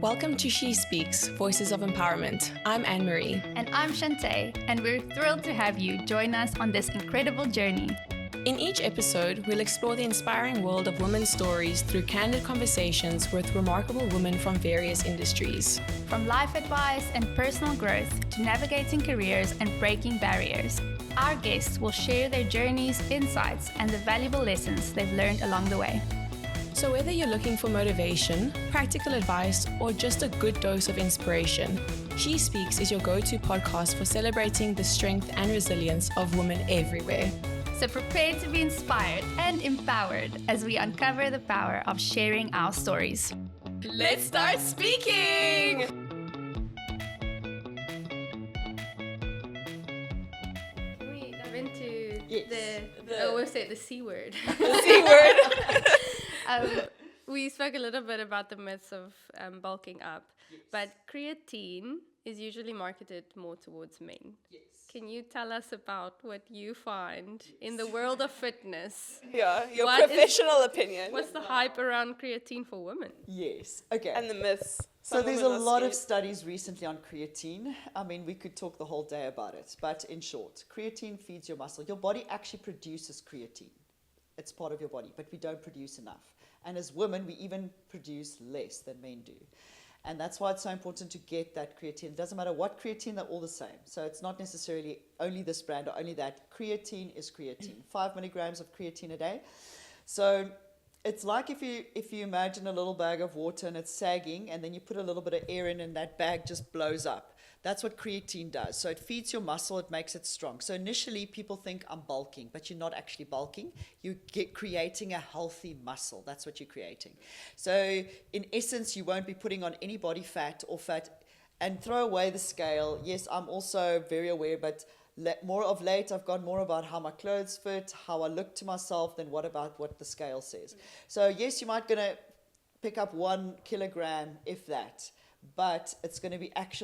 Welcome to She Speaks, Voices of Empowerment. I'm Anne-Marie. And I'm Shantae, and we're thrilled to have you join us on this incredible journey. In each episode, we'll explore the inspiring world of women's stories through candid conversations with remarkable women from various industries. From life advice and personal growth to navigating careers and breaking barriers, our guests will share their journeys, insights, and the valuable lessons they've learned along the way. So whether you're looking for motivation, practical advice, or just a good dose of inspiration, She Speaks is your go-to podcast for celebrating the strength and resilience of women everywhere. So prepare to be inspired and empowered as we uncover the power of sharing our stories. Let's start speaking! Can we dive into the C word? The C word! We spoke a little bit about the myths of bulking up, but creatine is usually marketed more towards men. Yes. Can you tell us about what you find in the world of fitness? Yeah, your What professional opinion. What's the hype around creatine for women? Yes. Okay. And the myths. So Some there's a women are lot of scared. studies recently on creatine. I mean, we could talk the whole day about it, but in short, creatine feeds your muscle. Your body actually produces creatine. It's part of your body, but we don't produce enough. And as women, we even produce less than men do. And that's why it's so important to get that creatine. It doesn't matter what creatine, they're all the same. So it's not necessarily only this brand or only that. Creatine is creatine. 5 milligrams of creatine a day. So it's like if you imagine a little bag of water and it's sagging, and then you put a little bit of air in and that bag just blows up. That's what creatine does. So it feeds your muscle, it makes it strong. So initially people think I'm bulking, but you're not actually bulking. You're creating a healthy muscle. That's what you're creating. So in essence, you won't be putting on any body fat or fat. And throw away the scale. Yes, I'm also very aware, but more of late I've gone more about how my clothes fit, how I look to myself, than what about what the scale says. So yes, you might gonna pick up 1 kilogram, if that. But it's going to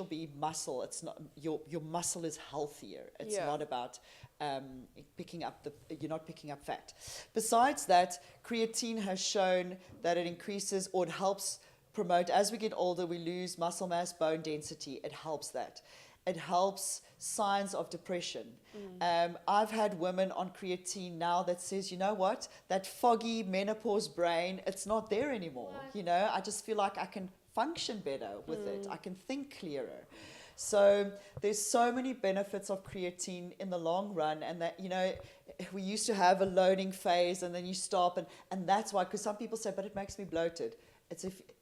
be muscle. It's not your muscle is healthier. It's not about you're not picking up fat. Besides that, creatine has shown that it increases or it helps promote, as we get older, we lose muscle mass, bone density. It helps that. It helps signs of depression. I've had women on creatine now that says, you know what, that foggy menopause brain, it's not there anymore. You know, I just feel like I can function better with it. I can think clearer. So there's so many benefits of creatine in the long run, and that, you know, we used to have a loading phase and then you stop, and that's why, because some people say, but it makes me bloated.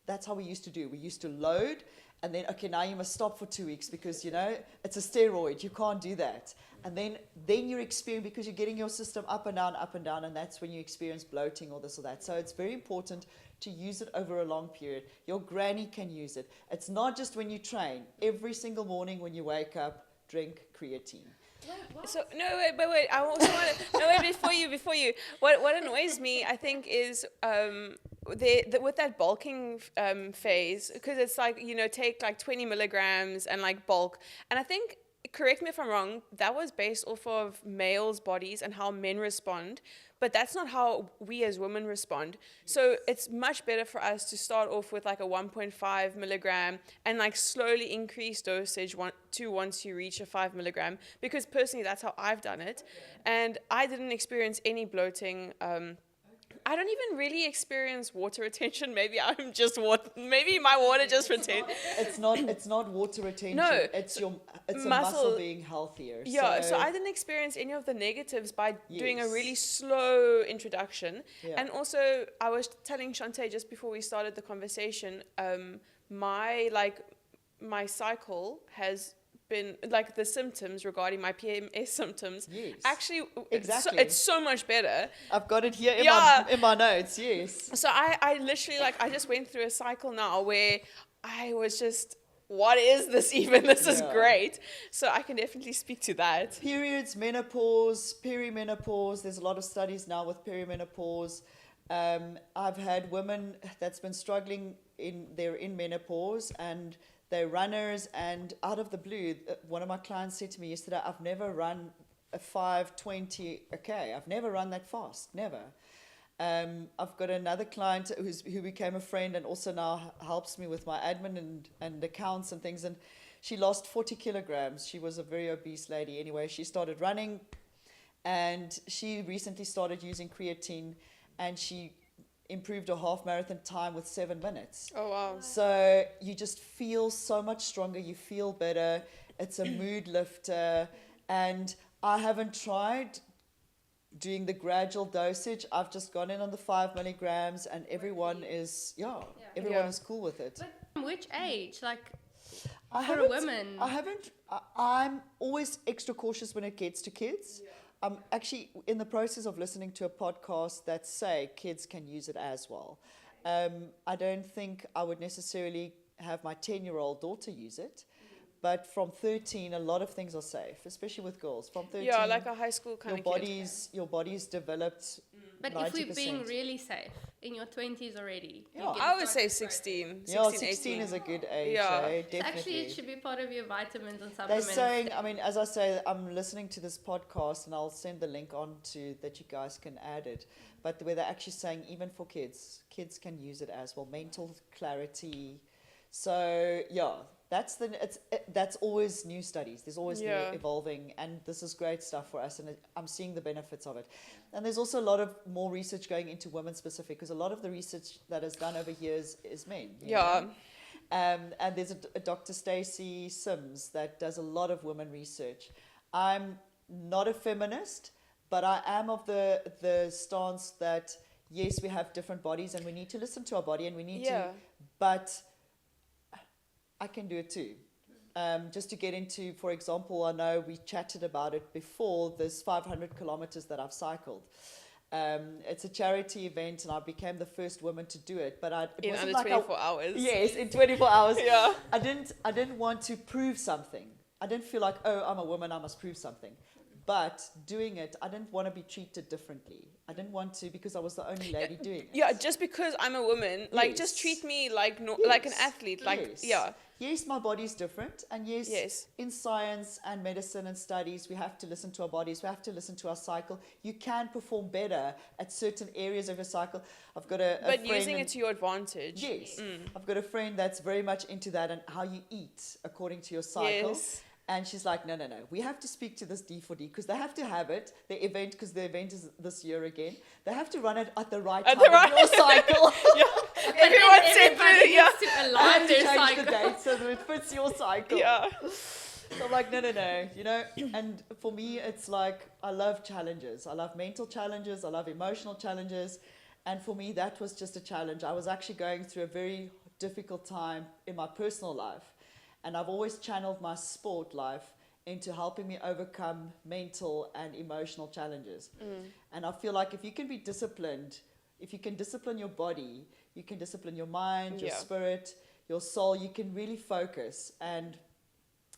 That's how we used to do. We used to load, and then, okay, now you must stop for 2 weeks because, you know, it's a steroid. You can't do that. And then you're experiencing, because you're getting your system up and down, and that's when you experience bloating or this or that. So it's very important to use it over a long period. Your granny can use it. It's not just when you train. Every single morning when you wake up, drink creatine. So wait. I also want to before you. What annoys me, I think, is with that bulking phase, because it's like, you know, take like 20 milligrams and like bulk, and I think, correct me if I'm wrong, that was based off of males' bodies and how men respond, but that's not how we as women respond. So it's much better for us to start off with like a 1.5 milligram and like slowly increase dosage once you reach a 5 milligram, because personally that's how I've done it, and I didn't experience any bloating. I don't even really experience water retention. Maybe I'm just maybe my water just retains. It's not water retention. No, it's a muscle being healthier. Yeah, so I didn't experience any of the negatives by doing a really slow introduction. Yeah. And also, I was telling Shantae just before we started the conversation, my cycle has been, like, the symptoms regarding my PMS symptoms, actually, exactly. It's so much better. I've got it here in my notes, yes. So I literally, I just went through a cycle now where I was just, what is this even? This is great. So I can definitely speak to that. Periods, menopause, perimenopause. There's a lot of studies now with perimenopause. I've had women that's been struggling they're in menopause and they're runners, and out of the blue, one of my clients said to me yesterday, I've never run a 5:20 K. I've never run that fast, never. I've got another client who became a friend and also now helps me with my admin and accounts and things. And she lost 40 kilograms. She was a very obese lady. Anyway, she started running and she recently started using creatine and she improved her half marathon time with 7 minutes. Oh, wow. So you just feel so much stronger. You feel better. It's a mood lifter. And I haven't tried doing the gradual dosage. I've just gone in on the 5 milligrams and everyone is, everyone is cool with it. But from which age? Like, I for a woman? I'm always extra cautious when it gets to kids. I'm actually in the process of listening to a podcast that say kids can use it as well. I don't think I would necessarily have my 10-year-old daughter use it. But from 13, a lot of things are safe, especially with girls. From 13, Yeah, like a high school kind of kid. Your body's developed. But 90%. if we're being really safe, in your 20s already. Yeah. I would say 16. 16 18. is a good age. Yeah. Definitely. Actually, it should be part of your vitamins and They're supplements. saying, I mean, as I say, I'm listening to this podcast and I'll send the link on to that you guys can add it. But where they're actually saying even for kids can use it as well. Mental clarity. So, yeah. That's always new studies. There's always new evolving, and this is great stuff for us, and I'm seeing the benefits of it. And there's also a lot of more research going into women specific, because a lot of the research that is done over here is men. You know? And there's a Dr. Stacey Sims that does a lot of women research. I'm not a feminist, but I am of the stance that, yes, we have different bodies, and we need to listen to our body, and we need to, but I can do it too. Just to get into, for example, I know we chatted about it before, this 500 kilometers that I've cycled. It's a charity event and I became the first woman to do it. But it in wasn't under like 24 hours. Yes, in 24 hours. Yeah. I didn't want to prove something. I didn't feel like, oh, I'm a woman, I must prove something. But doing it, I didn't want to be treated differently. I didn't want to, because I was the only lady doing it. Yeah, just because I'm a woman, like, just treat me like like an athlete. Like, Yes, my body's different. And yes, in science and medicine and studies, we have to listen to our bodies. We have to listen to our cycle. You can perform better at certain areas of your cycle. I've got a But friend using it to your advantage. Yes. I've got a friend that's very much into that and how you eat according to your cycle. Yes. And she's like, no. We have to speak to this D4D because they have to have it, the event, because the event is this year again. They have to run it at the right time of your cycle. Everyone said everybody needs to align their change cycle. the date so that it fits your cycle. Yeah. So I'm like, no. You know, and for me, it's like, I love challenges. I love mental challenges. I love emotional challenges. And for me, that was just a challenge. I was actually going through a very difficult time in my personal life. And I've always channeled my sport life into helping me overcome mental and emotional challenges. And I feel like if you can be disciplined, if you can discipline your body, you can discipline your mind, your spirit, your soul, you can really focus. And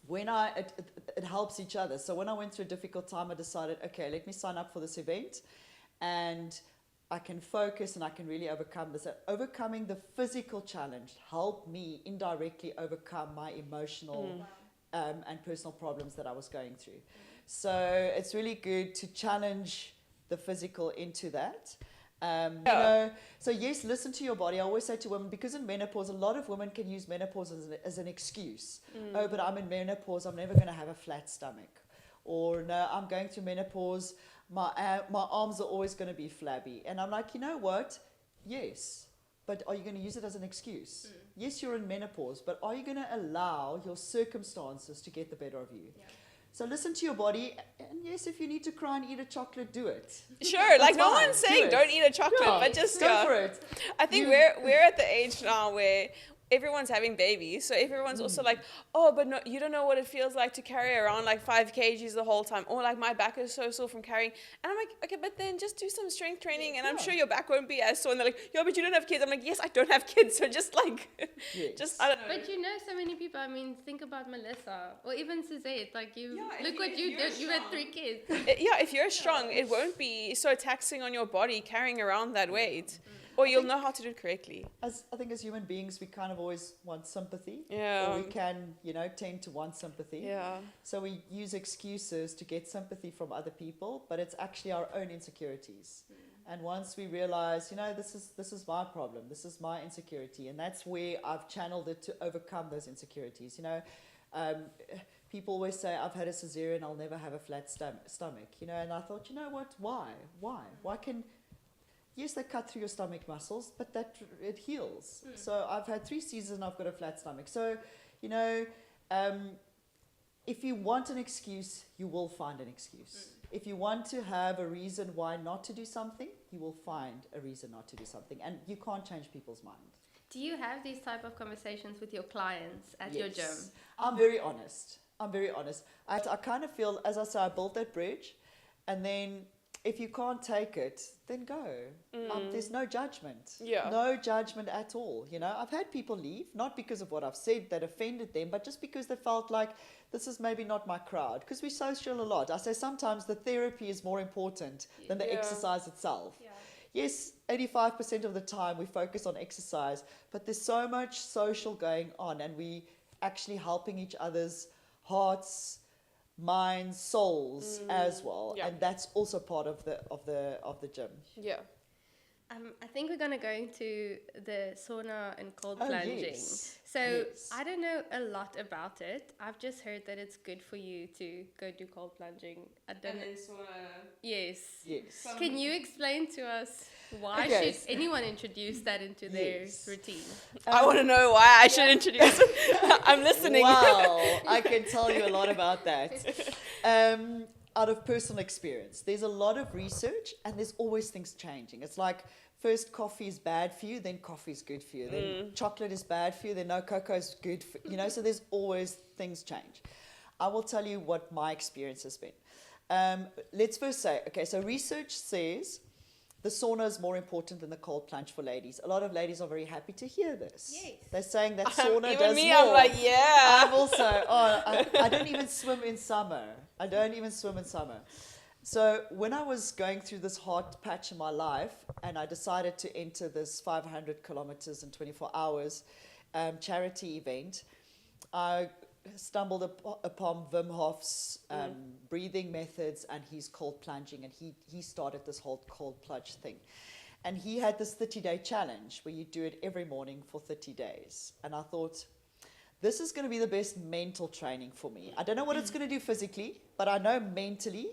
when it helps each other. So when I went through a difficult time, I decided, okay, let me sign up for this event and I can focus and I can really overcome this. Overcoming the physical challenge helped me indirectly overcome my emotional and personal problems that I was going through. So it's really good to challenge the physical into that. You know, so yes, listen to your body. I always say to women, because in menopause, a lot of women can use menopause as an excuse. Oh, but I'm in menopause, I'm never going to have a flat stomach. Or no, I'm going through menopause, my arms are always going to be flabby. And I'm like, you know what? Yes. But are you going to use it as an excuse? Yes, you're in menopause, but are you going to allow your circumstances to get the better of you? So listen to your body. And yes, if you need to cry and eat a chocolate, do it. Sure, like no fine. one's saying don't eat a chocolate, but just go for it. I think we're at the age now where everyone's having babies, so everyone's also like, oh, but no, you don't know what it feels like to carry around like 5 kgs the whole time, or like my back is so sore from carrying. And I'm like, okay, but then just do some strength training and I'm sure your back won't be as sore. And they're like, yeah, but you don't have kids. I'm like, yes, I don't have kids, so just like just I don't know. But you know, so many people, I mean, think about Melissa or even Suzette, like you look what if you you're did, you had 3 kids. If you're strong, it won't be so taxing on your body carrying around that weight. Or you'll know how to do it correctly. I think as human beings, we kind of always want sympathy. Yeah. Or we can, tend to want sympathy. Yeah. So we use excuses to get sympathy from other people, but it's actually our own insecurities. And once we realize, this is my problem, this is my insecurity, and that's where I've channeled it to overcome those insecurities. People always say, I've had a cesarean, I'll never have a flat stomach. And I thought, what? Why can... Yes, they cut through your stomach muscles, but it heals. So I've had 3 seasons and I've got a flat stomach. So, if you want an excuse, you will find an excuse. If you want to have a reason why not to do something, you will find a reason not to do something. And you can't change people's mind. Do you have these type of conversations with your clients at your gym? I'm very honest. I kind of feel, as I say, I built that bridge, and then if you can't take it, then go. There's no judgment. Yeah. No judgment at all. I've had people leave, not because of what I've said that offended them, but just because they felt like this is maybe not my crowd. Because we social a lot. I say sometimes the therapy is more important than the exercise itself. Yeah. Yes, 85% of the time we focus on exercise, but there's so much social going on, and we actually helping each other's hearts, minds, souls as well. Yeah. And that's also part of the gym. Yeah. I think we're going to go into the sauna and cold Oh, plunging. yes. So Yes. I don't know a lot about it. I've just heard that it's good for you to go do cold plunging. I don't know. Yes. Yes. Can you explain to us why Okay. should anyone introduce that into their Yes. routine? I want to know why I should introduce it. I'm listening. Wow, I can tell you a lot about that. Out of personal experience, there's a lot of research, and there's always things changing. It's like first coffee is bad for you, then coffee is good for you, then chocolate is bad for you, then no, cocoa is good for you. So there's always things change. I will tell you what my experience has been. Let's first say, okay, so research says the sauna is more important than the cold plunge for ladies. A lot of ladies are very happy to hear this. Yes. They're saying that sauna Even does me, more. I'm like, yeah. I'm also, I don't even swim in summer. So when I was going through this hard patch in my life, and I decided to enter this 500 kilometers in 24 hours charity event, I stumbled upon Wim Hof's breathing methods and his cold plunging, and he started this whole cold plunge thing. And he had this 30-day challenge where you do it every morning for 30 days. And I thought, this is going to be the best mental training for me. I don't know what it's going to do physically, but I know mentally,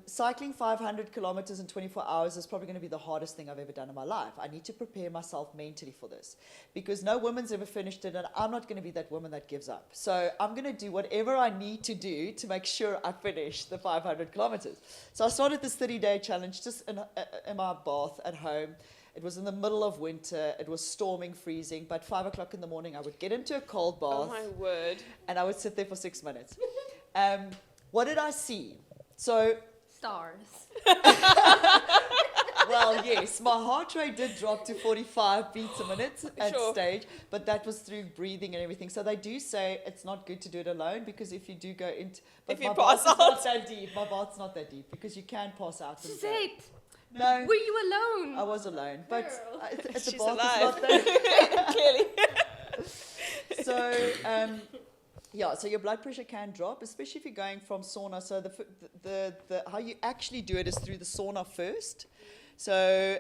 cycling 500 kilometers in 24 hours is probably going to be the hardest thing I've ever done in my life. I need to prepare myself mentally for this, because no woman's ever finished it, and I'm not going to be that woman that gives up. So I'm going to do whatever I need to do to make sure I finish the 500 kilometers. So I started this 30-day challenge just in my bath at home. It was in the middle of winter. It was storming, freezing. But 5 o'clock in the morning, I would get into a cold bath. Oh my word. And I would sit there for 6 minutes. What did I see? So, Stars. well, yes, my heart rate did drop to 45 beats a minute at Sure. stage, but that was through breathing and everything. So they do say it's not good to do it alone, because if you do go into... But If you my pass bath is not out. that deep. My bath's not that deep, because you can pass out. and go. Suzette, No, were you alone? I was alone. But Girl. the She's bath alive. is not that... Clearly. So, so your blood pressure can drop, especially if you're going from sauna. So the how you actually do it is through the sauna first. So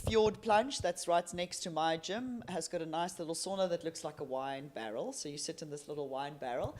Fjord Plunge, that's right next to my gym, has got a nice little sauna that looks like a wine barrel. So you sit in this little wine barrel.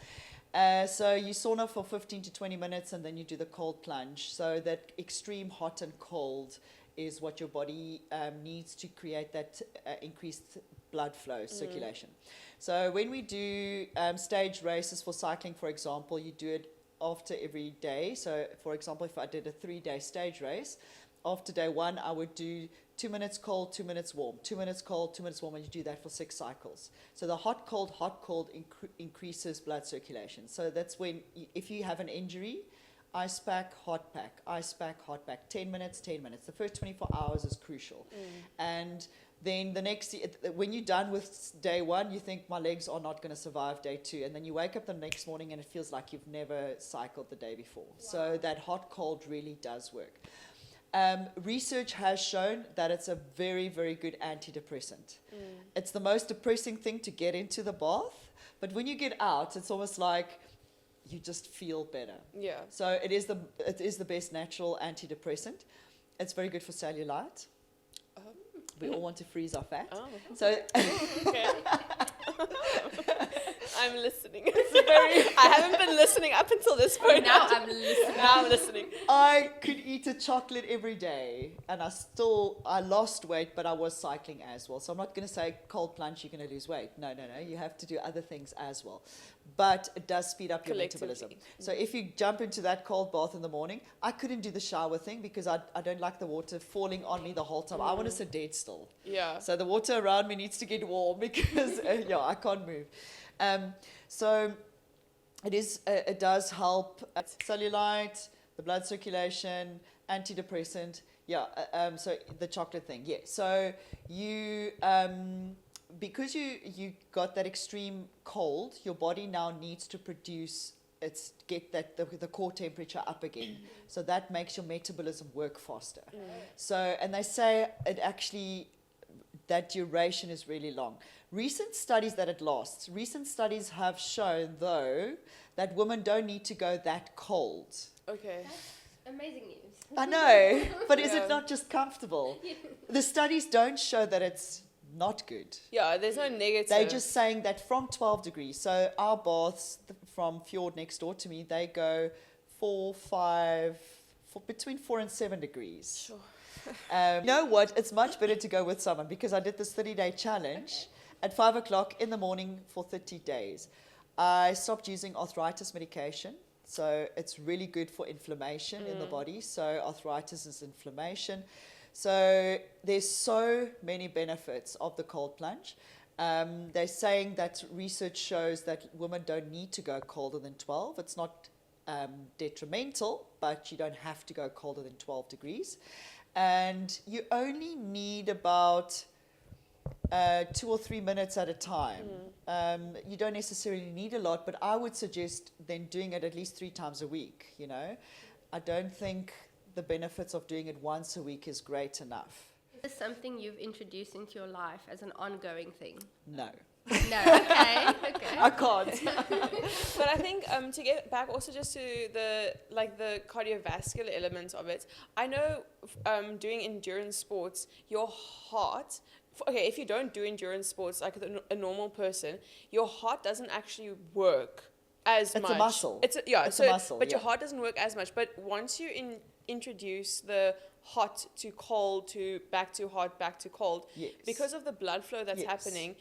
So you sauna for 15 to 20 minutes, and then you do the cold plunge. So that extreme hot and cold is what your body needs to create that increased blood flow, circulation. So when we do stage races for cycling, for example, you do it after every day. So for example, if I did a 3-day stage race, after day 1, I would do 2 minutes cold, 2 minutes warm, 2 minutes cold, 2 minutes warm, and you do that for 6 cycles. So the hot, cold increases blood circulation. So that's when, if you have an injury, ice pack, hot pack, ice pack, hot pack, 10 minutes, 10 minutes. The first 24 hours is crucial. And then the next, when you're done with day 1, you think my legs are not going to survive day 2. And then you wake up the next morning and it feels like you've never cycled the day before. Wow. So that hot, cold really does work. Research has shown that it's a very, very good antidepressant. It's the most depressing thing to get into the bath, but when you get out, it's almost like you just feel better. Yeah. So it is the best natural antidepressant. It's very good for cellulite. We all want to freeze our fat. Oh. So Okay. I'm listening. I haven't been listening up until this point. Now I'm listening. Now I'm listening. I could eat a chocolate every day, and I lost weight, but I was cycling as well. So I'm not going to say cold plunge, you're going to lose weight. No. You have to do other things as well. But it does speed up your metabolism. So if you jump into that cold bath in the morning, I couldn't do the shower thing because I don't like the water falling on me the whole time. I want to sit dead still. Yeah. So the water around me needs to get warm because I can't move. So it does help cellulite, the blood circulation, antidepressant. So the chocolate thing. Yeah. So you because you got that extreme cold, your body now needs to produce get the core temperature up again. So that makes your metabolism work faster. So, and they say it actually, that duration is really long. Recent studies that it lasts. Recent studies have shown, though, that women don't need to go that cold. Okay. Amazing news. I know, but is Yeah. it not just comfortable? The studies don't show that it's not good. Yeah, there's no negative. They're just saying that from 12 degrees, so our baths from Fjord next door to me, they go between 4 and 7 degrees. Sure. You know what? It's much better to go with someone because I did this 30-day challenge at 5 o'clock in the morning for 30 days. I stopped using arthritis medication. So it's really good for inflammation in the body. So arthritis is inflammation. So there's so many benefits of the cold plunge. They're saying that research shows that women don't need to go colder than 12. It's not detrimental, but you don't have to go colder than 12 degrees. And you only need about 2 or 3 minutes at a time. You don't necessarily need a lot, but I would suggest then doing it at least 3 times a week, you know. I don't think the benefits of doing it once a week is great enough. Is this something you've introduced into your life as an ongoing thing? No. No, okay. I can't. But I think to get back also just to the cardiovascular elements of it, I know doing endurance sports, your heart, if you don't do endurance sports like a normal person, your heart doesn't actually work as much. It's a muscle. It's a muscle. But your heart doesn't work as much. But once you introduce the hot to cold to back to hot, back to cold, Yes. because of the blood flow that's happening,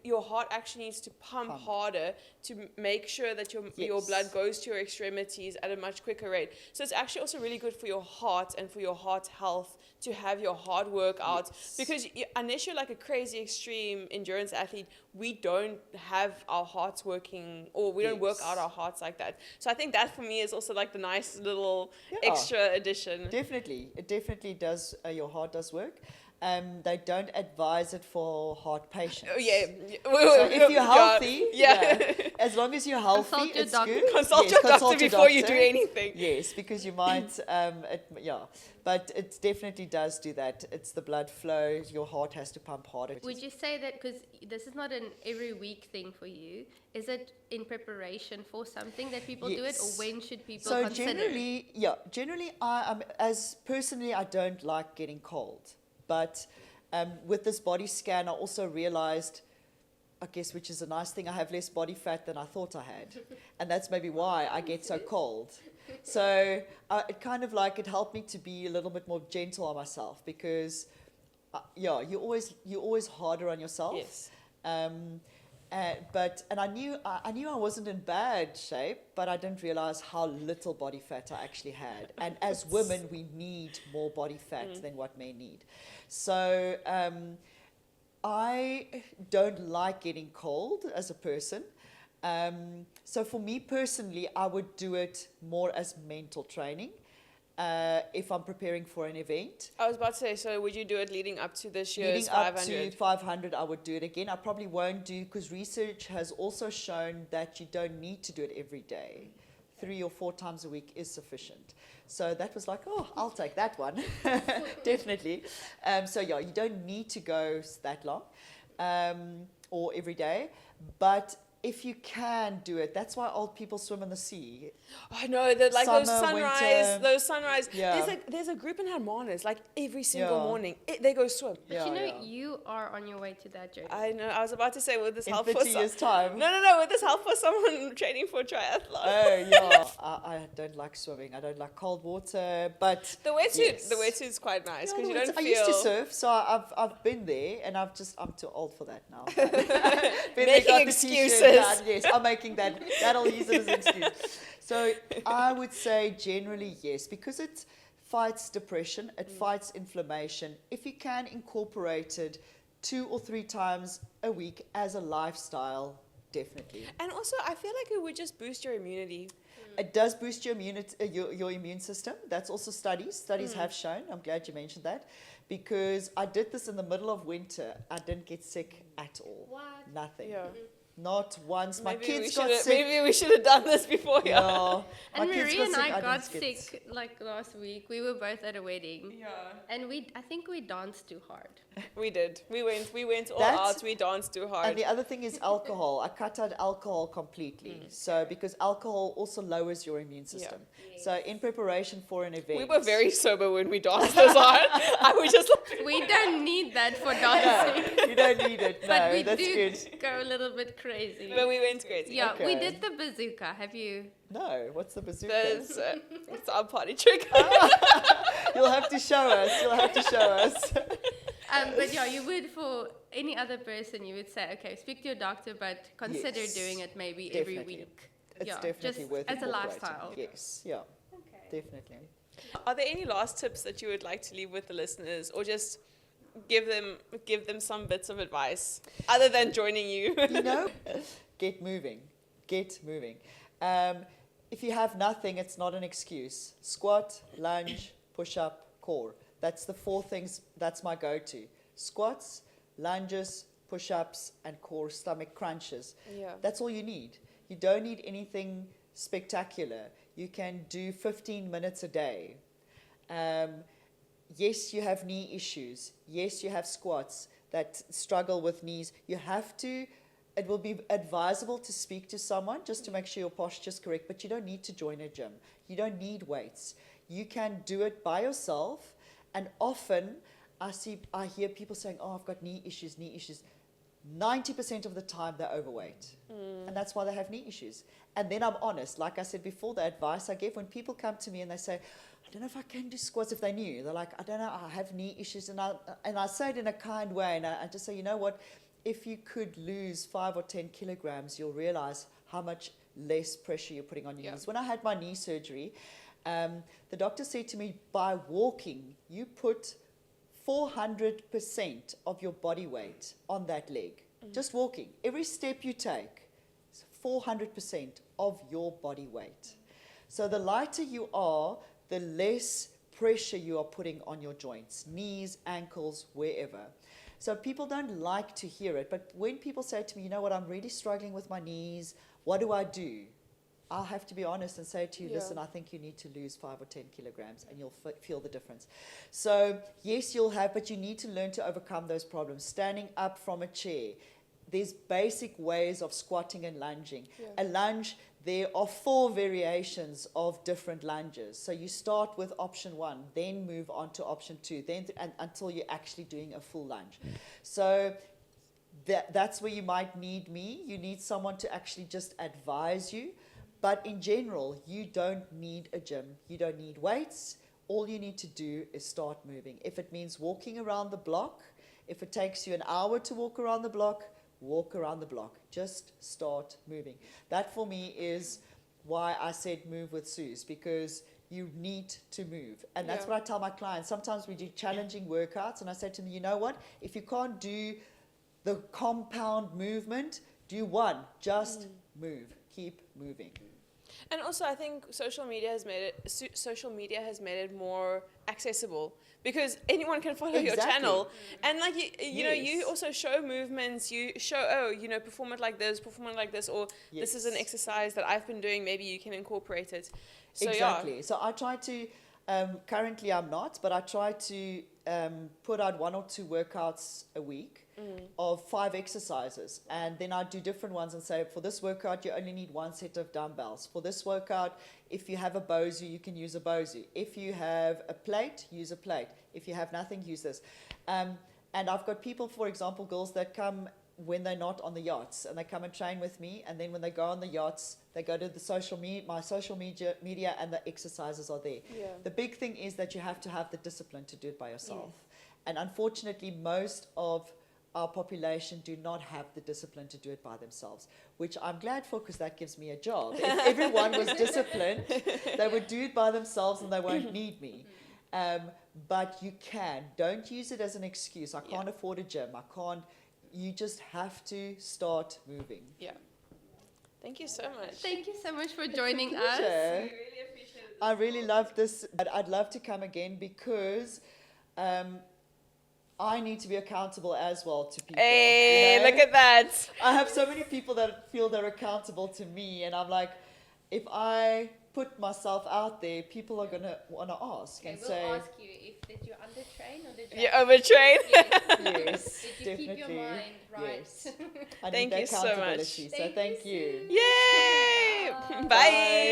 your heart actually needs to pump harder to make sure that your blood goes to your extremities at a much quicker rate. So it's actually also really good for your heart and for your heart health to have your heart work out. Because unless you're like a crazy extreme endurance athlete, we don't have our hearts working, or we don't work out our hearts like that. So I think that for me is also like the nice little extra addition. Definitely. It definitely does. Your heart does work. They don't advise it for heart patients. Oh, yeah. So if you're healthy, yeah. as long as you're healthy, Consult your it's doctor. good. Consult your doctor before you do anything. Yes, because you might, but it definitely does do that. It's the blood flow. Your heart has to pump harder. Would you say that, because this is not an every week thing for you, is it in preparation for something that people do it, or when should people consider? Generally, I don't like getting cold. But with this body scan, I also realized, I guess, which is a nice thing, I have less body fat than I thought I had. And that's maybe why I get so cold. So it kind of it helped me to be a little bit more gentle on myself because, you're always harder on yourself. Yes. But I knew I wasn't in bad shape, but I didn't realize how little body fat I actually had. And as women, we need more body fat than what men need. So I don't like getting cold as a person. So for me personally, I would do it more as mental training. If I'm preparing for an event. I was about to say, so would you do it leading up to this year's Leading 500? up to 500, I would do it again. I probably won't do, because research has also shown that you don't need to do it every day. 3 or 4 times a week is sufficient. So that was like, I'll take that one. Definitely. You don't need to go that long or every day. But if you can do it, that's why old people swim in the sea. I know that, like Summer, those sunrise. Yeah. There's a group in Hermanus, like every single Yeah. morning they go swim. But Yeah, you know, yeah. you are on your way to that journey. I know. I was about to say, would this In help for 50 years' time. No. Would this help for someone training for triathlon? Oh, yeah. I don't like swimming. I don't like cold water, but The wetsuit, yes. the wetsuit's quite nice because Yeah, you don't I feel. used to surf, so I've been there, and I'm too old for that now. Making excuses. Yes, I'm making that. That'll use it as an excuse. So I would say generally yes, because it fights depression, it fights inflammation. If you can incorporate it 2 or 3 times a week as a lifestyle, definitely. And also, I feel like it would just boost your immunity. It does boost your immune system. That's also studies. Studies have shown. I'm glad you mentioned that, because I did this in the middle of winter. I didn't get sick at all. What? Nothing. Yeah. Not once. My Maybe kids we got shoulda- sick. Maybe we should have done this before. Yeah. Yeah. My And kids Marie and I didn't got get sick like last week. We were both at a wedding. Yeah. And I think we danced too hard. We did. We went all That's- out. We danced too hard. And the other thing is alcohol. I cut out alcohol completely. So because alcohol also lowers your immune system. So in preparation for an event. We were very sober when we danced this hard. I was just like, We don't need that for No, dancing. you don't need it. No, But we that's do good. go a little bit crazy. but we went crazy. Yeah, we Okay. did the bazooka. Have you? No, what's the bazooka? It's our party trick. You'll have to show us. You'll have to show us. But yeah, you would for any other person, you would say, okay, speak to your doctor, but consider Yes, doing it maybe definitely. every week. It's Yeah, definitely just worth as a incorporating. lifestyle. Yes, yeah, Okay. definitely. Are there any last tips that you would like to leave with the listeners, or just give them some bits of advice other than joining you? You know, get moving. Get moving. If you have nothing, it's not an excuse. Squat, lunge, push up, core. That's the 4 things. That's my go-to. Squats, lunges, push-ups, and core stomach crunches. Yeah. That's all you need. You don't need anything spectacular. You can do 15 minutes a day. Yes, you have knee issues. Yes, you have squats that struggle with knees. You have to, it will be advisable to speak to someone just to make sure your posture is correct, but you don't need to join a gym. You don't need weights. You can do it by yourself. And often I hear people saying, oh, I've got knee issues. 90% of the time they're overweight. And that's why they have knee issues. And then I'm honest, like I said before, the advice I give when people come to me and they say, I don't know if I can do squats, if they knew. They're like, I don't know, I have knee issues. And I say it in a kind way. And I just say, you know what? If you could lose 5 or 10 kilograms, you'll realize how much less pressure you're putting on your knees. When I had my knee surgery, the doctor said to me, by walking, you put 400% of your body weight on that leg. Just walking. Every step you take is 400% of your body weight. So the lighter you are, the less pressure you are putting on your joints, knees, ankles, wherever. So people don't like to hear it, but when people say to me, you know what, I'm really struggling with my knees, what do I do? I'll have to be honest and say to you, listen, I think you need to lose 5 or 10 kilograms and you'll feel the difference. So yes, you'll have, but you need to learn to overcome those problems. Standing up from a chair. There's basic ways of squatting and lunging. A lunge, there are 4 variations of different lunges. So you start with option 1, then move on to option 2, then until you're actually doing a full lunge. So that's where you might need me. You need someone to actually just advise you. But in general, you don't need a gym. You don't need weights. All you need to do is start moving. If it means walking around the block, if it takes you an hour to walk around the block, walk around the block. Just start moving. That for me is why I said move with Suz, because you need to move. And that's what I tell my clients. Sometimes we do challenging workouts and I say to them, you know what? If you can't do the compound movement, do one. Just move. Keep moving. And also, I think social media has made it more accessible because anyone can follow your channel. And like you know, you also show movements. You show perform it like this, or this is an exercise that I've been doing. Maybe you can incorporate it. So, exactly. So I try to. Currently, I'm not, but I try to put out 1 or 2 workouts a week of 5 exercises, and then I do different ones and say, for this workout you only need 1 set of dumbbells. For this workout, if you have a bosu, you can use a bosu. If you have a plate, use a plate. If you have nothing, use this. And I've got people, for example, girls that come when they're not on the yachts, and they come and train with me, and then when they go on the yachts, they go to the my social media, and the exercises are there. Yeah. The big thing is that you have to have the discipline to do it by yourself. And unfortunately, most of our population do not have the discipline to do it by themselves, which I'm glad for, because that gives me a job. If everyone was disciplined, they would do it by themselves and they won't need me. But you can. Don't use it as an excuse. I can't afford a gym. I can't. You just have to start moving. Yeah. Thank you so much. Thank you so much for joining us. We really appreciate it. I really love this. I'd love to come again, because I need to be accountable as well to people. Hey, you know? look at that. I have so many people that feel they're accountable to me, and I'm like, if I put myself out there, people are going to want to ask and We'll say... ask you if did you undertrain or did you... You overtrain? Yes, Did you definitely. keep your mind right? Yes. I Thank need you that so much. accountability, so thank you. Yay! Bye. Bye.